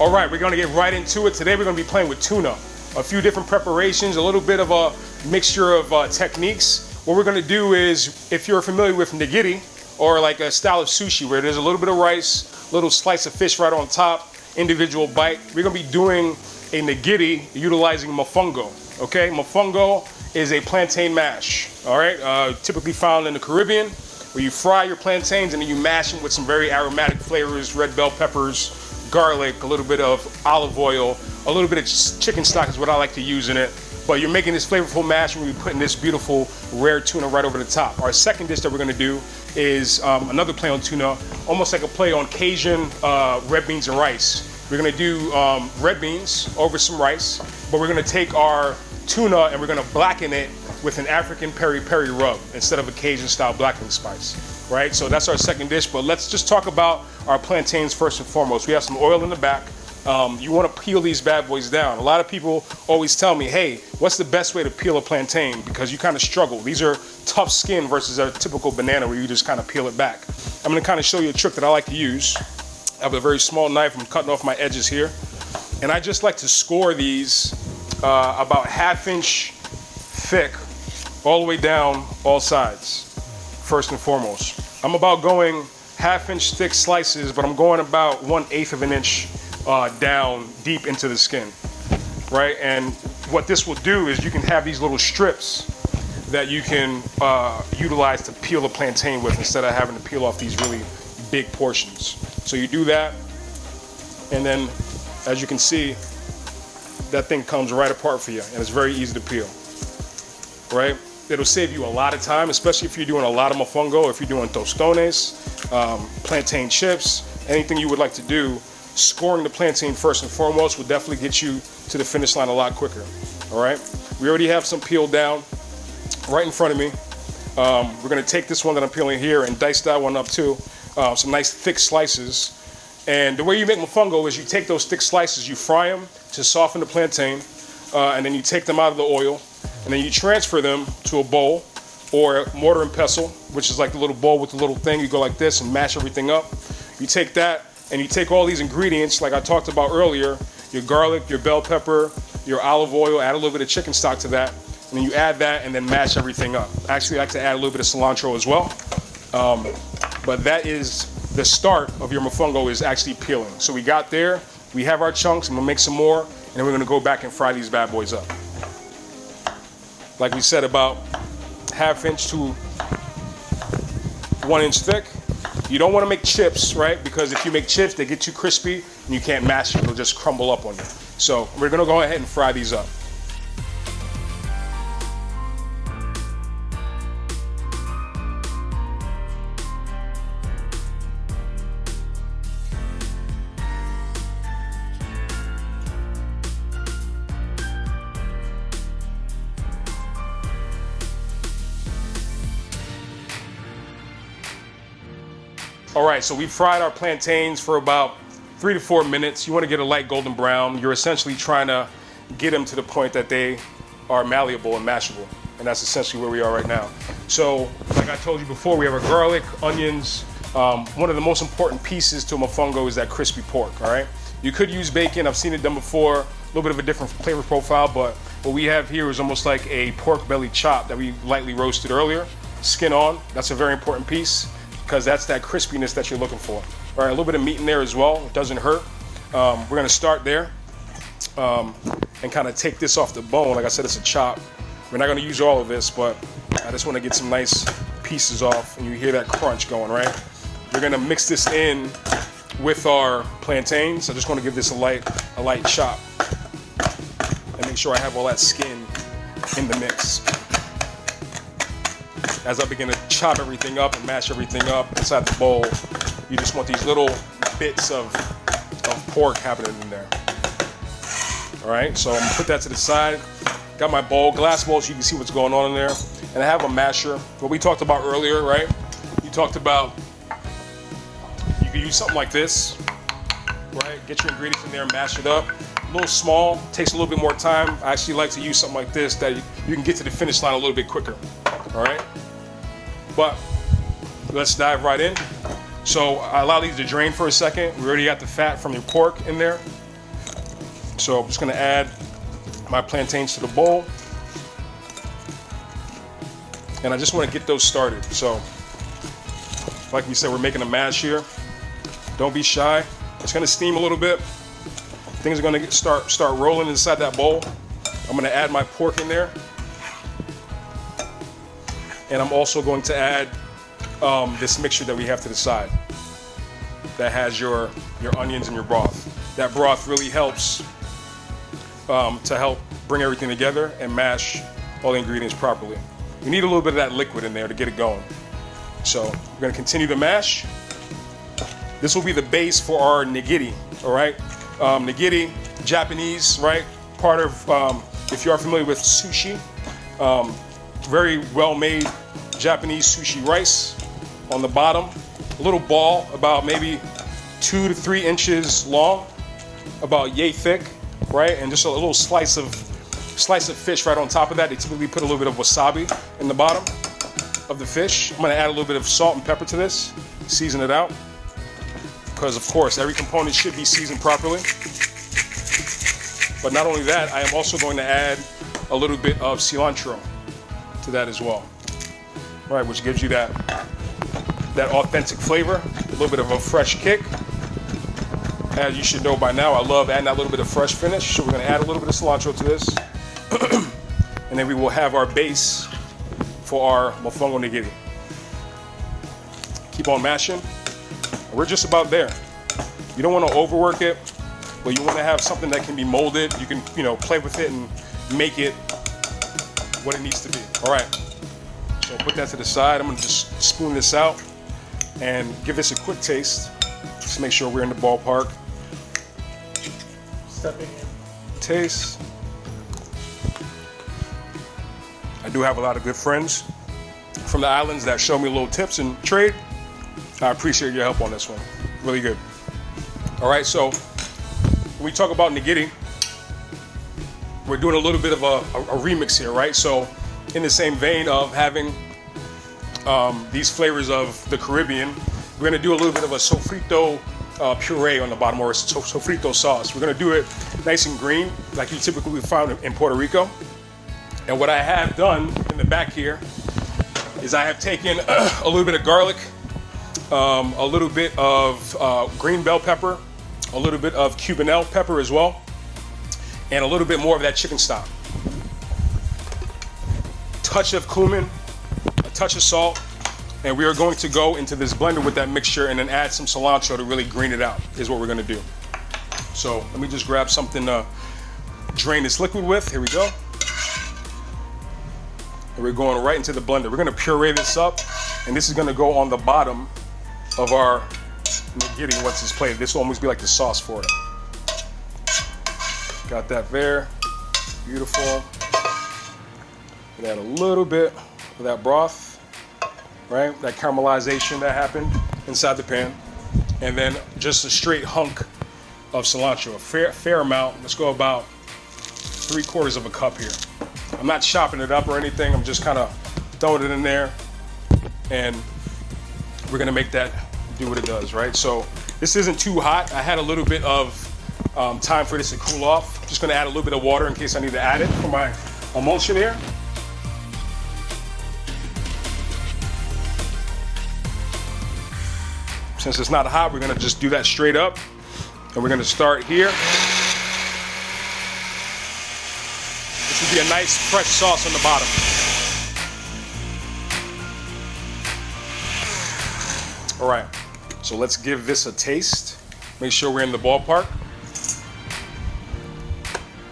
All right, we're gonna get right into it. Today we're gonna be playing with tuna. A few different preparations, a little bit of a mixture of techniques. What we're gonna do is, if you're familiar with nigiri, or like a style of sushi where there's a little bit of rice, little slice of fish right on top, individual bite, we're gonna be doing a nigiri utilizing mofongo, okay? Mofongo is a plantain mash, all right? Typically found in the Caribbean, where you fry your plantains and then you mash them with some very aromatic flavors, red bell peppers, garlic, a little bit of olive oil, a little bit of chicken stock is what I like to use in it. But you're making this flavorful mash and we're putting this beautiful rare tuna right over the top. Our second dish that we're gonna do is another play on tuna, almost like a play on Cajun red beans and rice. We're gonna do red beans over some rice, but we're gonna take our tuna and we're gonna blacken it with an African peri-peri rub instead of a Cajun style blackening spice, right? So that's our second dish, but let's just talk about our plantains first and foremost. We have some oil in the back. You wanna peel these bad boys down. A lot of people always tell me, hey, what's the best way to peel a plantain? Because you kind of struggle. These are tough skin versus a typical banana where you just kind of peel it back. I'm gonna kind of show you a trick that I like to use. I have a very small knife. I'm cutting off my edges here. And I just like to score these about 1/2 inch thick all the way down all sides, first and foremost. I'm about going 1/2 inch thick slices, but I'm going about 1/8 of an inch down deep into the skin, right? And what this will do is you can have these little strips that you can utilize to peel a plantain with instead of having to peel off these really big portions. So you do that, and then as you can see, that thing comes right apart for you, and it's very easy to peel, right? It'll save you a lot of time, especially if you're doing a lot of mofongo, if you're doing tostones, plantain chips, anything you would like to do. Scoring the plantain first and foremost will definitely get you to the finish line a lot quicker, all right? We already have some peeled down right in front of me. We're gonna take this one that I'm peeling here and dice that one up too. Some nice thick slices. And the way you make mofongo is you take those thick slices, you fry them to soften the plantain, and then you take them out of the oil, and then you transfer them to a bowl or a mortar and pestle, which is like the little bowl with the little thing. You go like this and mash everything up. You take that and you take all these ingredients like I talked about earlier, your garlic, your bell pepper, your olive oil, add a little bit of chicken stock to that, and then you add that and then mash everything up. Actually, I like to add a little bit of cilantro as well. But that is the start of your mofongo, is actually peeling. So we got there, we have our chunks, I'm gonna make some more, and then we're gonna go back and fry these bad boys up. Like we said, about 1/2 inch to 1 inch thick. You don't wanna make chips, right? Because if you make chips, they get too crispy and you can't mash it, it'll just crumble up on you. So we're gonna go ahead and fry these up. All right, so we fried our plantains for about 3 to 4 minutes. You want to get a light golden brown. You're essentially trying to get them to the point that they are malleable and mashable. And that's essentially where we are right now. So, like I told you before, we have our garlic, onions. One of the most important pieces to a mofongo is that crispy pork, all right? You could use bacon. I've seen it done before. A little bit of a different flavor profile, but what we have here is almost like a pork belly chop that we lightly roasted earlier. Skin on, that's a very important piece, because that's that crispiness that you're looking for. All right, a little bit of meat in there as well. It doesn't hurt. We're gonna start there and kind of take this off the bone. Like I said, it's a chop. We're not gonna use all of this, but I just wanna get some nice pieces off, and you hear that crunch going, right? We're gonna mix this in with our plantains. I just wanna give this a light chop and make sure I have all that skin in the mix. As I begin to chop everything up and mash everything up inside the bowl, you just want these little bits of pork happening in there. All right, so I'm gonna put that to the side. Got my bowl, glass bowl, so you can see what's going on in there. And I have a masher. What we talked about earlier, right? You talked about, you can use something like this, right? Get your ingredients in there, mash it up. A little small, takes a little bit more time. I actually like to use something like this that you can get to the finish line a little bit quicker, all right? But let's dive right in. So I allow these to drain for a second. We already got the fat from your pork in there. So I'm just gonna add my plantains to the bowl. And I just wanna get those started. So, like we said, we're making a mash here. Don't be shy. It's gonna steam a little bit. Things are gonna start rolling inside that bowl. I'm gonna add my pork in there. And I'm also going to add this mixture that we have to the side that has your onions and your broth. That broth really helps to help bring everything together and mash all the ingredients properly. You need a little bit of that liquid in there to get it going. So we're gonna continue to mash. This will be the base for our nigiri, all right? Nigiri, Japanese, right? Part of, if you are familiar with sushi, very well-made Japanese sushi rice. On the bottom, a little ball about maybe 2 to 3 inches long, about yay thick, right? And just a little slice of fish right on top of that. They typically put a little bit of wasabi in the bottom of the fish. I'm gonna add a little bit of salt and pepper to this, season it out, because of course every component should be seasoned properly. But not only that, I am also going to add a little bit of cilantro to that as well, right? Which gives you that authentic flavor, a little bit of a fresh kick. As you should know by now, I love adding that little bit of fresh finish. So we're gonna add a little bit of cilantro to this. And then we will have our base for our Mofongo Nigiri. Keep on mashing. We're just about there. You don't wanna overwork it, but you wanna have something that can be molded. You can, play with it and make it what it needs to be. All right, so put that to the side. I'm gonna just spoon this out and give this a quick taste. Just make sure we're in the ballpark. Stepping in. Taste. I do have a lot of good friends from the islands that show me little tips and trade. I appreciate your help on this one. Really good. All right, so when we talk about nigiri, we're doing a little bit of a remix here, right? So in the same vein of having these flavors of the Caribbean, we're gonna do a little bit of a sofrito puree on the bottom, or a sofrito sauce. We're gonna do it nice and green, like you typically would find in Puerto Rico. And what I have done in the back here is I have taken a little bit of garlic, a little bit of green bell pepper, a little bit of Cubanelle pepper as well, and a little bit more of that chicken stock. Touch of cumin, a touch of salt, and we are going to go into this blender with that mixture and then add some cilantro to really green it out, is what we're gonna do. So let me just grab something to drain this liquid with. Here we go. And we're going right into the blender. We're gonna puree this up, and this is gonna go on the bottom of our nigiri once it's plated. This will almost be like the sauce for it. Got that there, beautiful. And add a little bit of that broth, right? That caramelization that happened inside the pan. And then just a straight hunk of cilantro, a fair amount. Let's go about 3/4 of a cup here. I'm not chopping it up or anything. I'm just kind of throwing it in there, and we're gonna make that do what it does, right? So this isn't too hot. I had a little bit of time for this to cool off. Just gonna add a little bit of water in case I need to add it for my emulsion here. Since it's not hot, we're gonna just do that straight up, and we're gonna start here. This would be a nice fresh sauce on the bottom. All right, so let's give this a taste. Make sure we're in the ballpark.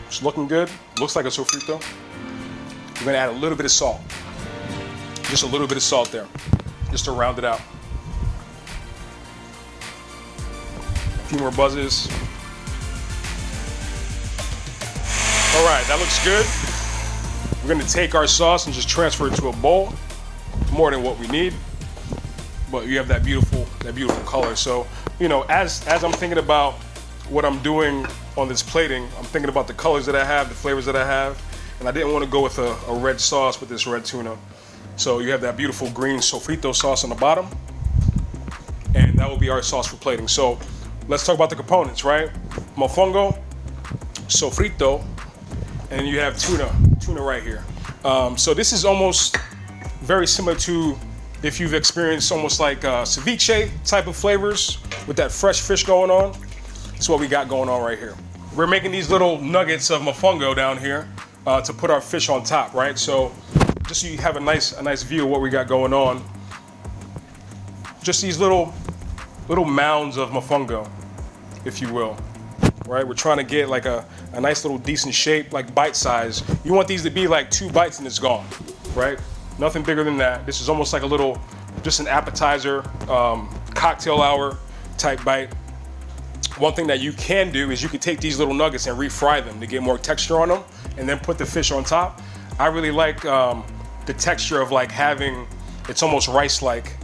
It's looking good. Looks like a sofrito. We're gonna add a little bit of salt. Just a little bit of salt there, just to round it out. A few more buzzes. All right, that looks good. We're gonna take our sauce and just transfer it to a bowl. More than what we need, but you have that beautiful color. So, as I'm thinking about what I'm doing on this plating, I'm thinking about the colors that I have, the flavors that I have, and I didn't want to go with a red sauce with this red tuna. So you have that beautiful green sofrito sauce on the bottom, and that will be our sauce for plating. So let's talk about the components, right? Mofongo, sofrito, and you have tuna right here. So this is almost very similar to if you've experienced almost like ceviche type of flavors with that fresh fish going on. That's what we got going on right here. We're making these little nuggets of mofongo down here to put our fish on top, right? So just so you have a nice view of what we got going on. Just these little mounds of mofongo, if you will, right? We're trying to get like a nice little decent shape, like bite size. You want these to be like 2 bites and it's gone, right? Nothing bigger than that. This is almost like a little, just an appetizer, cocktail hour type bite. One thing that you can do is you can take these little nuggets and refry them to get more texture on them and then put the fish on top. I really like the texture of like having, it's almost rice-like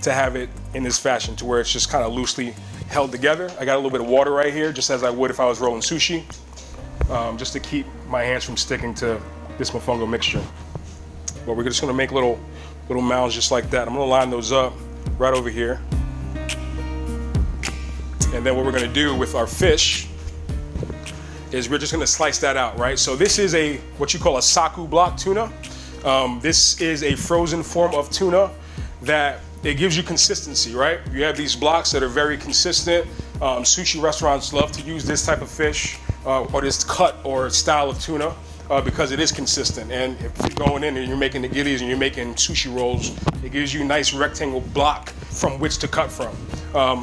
to have it in this fashion to where it's just kind of loosely held together. I got a little bit of water right here, just as I would if I was rolling sushi, just to keep my hands from sticking to this mofongo mixture. But we're just gonna make little mounds just like that. I'm gonna line those up right over here. And then what we're gonna do with our fish is we're just gonna slice that out, right? So this is what you call a saku block tuna. This is a frozen form of tuna that it gives you consistency, right? You have these blocks that are very consistent. Sushi restaurants love to use this type of fish or this cut or style of tuna because it is consistent. And if you're going in and you're making nigiris and you're making sushi rolls, it gives you a nice rectangle block from which to cut from.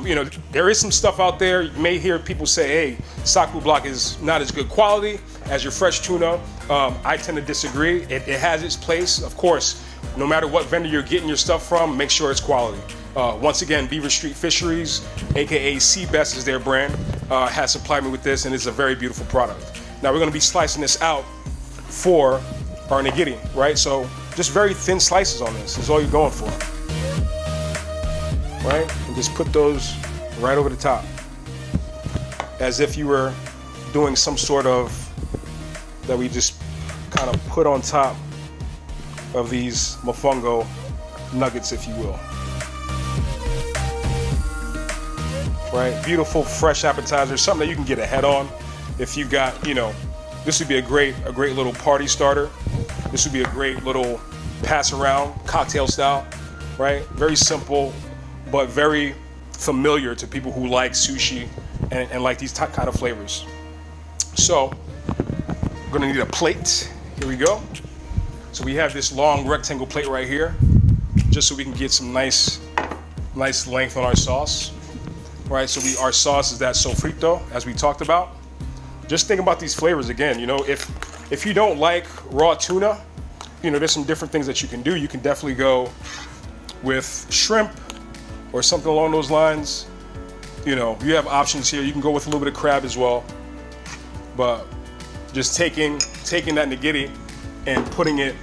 You know, there is some stuff out there. You may hear people say, hey, saku block is not as good quality as your fresh tuna. I tend to disagree. It has its place. Of course, no matter what vendor you're getting your stuff from, make sure it's quality. Once again, Beaver Street Fisheries, AKA Seabest is their brand, has supplied me with this, and it's a very beautiful product. Now we're gonna be slicing this out for our nigiri, right? So just very thin slices on this is all you're going for, right? And just put those right over the top, as if you were doing some sort of, that we just kind of put on top of these mofongo nuggets, if you will. Right, beautiful fresh appetizer, something that you can get ahead on. If you've got, you know, this would be a great little party starter. This would be a great little pass around, cocktail style, right? Very simple, but very familiar to people who like sushi and like these kind of flavors. So, we're gonna need a plate. Here we go. So we have this long rectangle plate right here, just so we can get some nice length on our sauce. Right, so our sauce is that sofrito, as we talked about. Just think about these flavors again. You know, if you don't like raw tuna, you know, there's some different things that you can do. You can definitely go with shrimp or something along those lines. You know, you have options here. You can go with a little bit of crab as well. But just taking that nigiri and putting it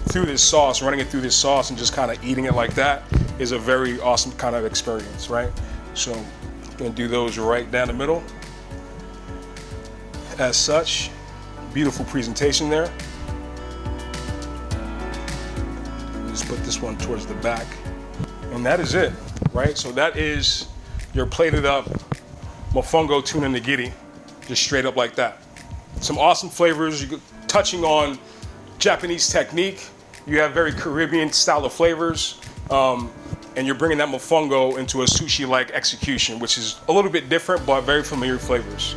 through this sauce, running it through this sauce, and just kind of eating it like that is a very awesome kind of experience, right? So I'm gonna do those right down the middle. As such, beautiful presentation there. Just put this one towards the back. And that is it, right? So that is your plated up mofongo tuna nigiri, just straight up like that. Some awesome flavors, you're touching on Japanese technique. You have very Caribbean style of flavors. And you're bringing that mofongo into a sushi-like execution, which is a little bit different, but very familiar flavors.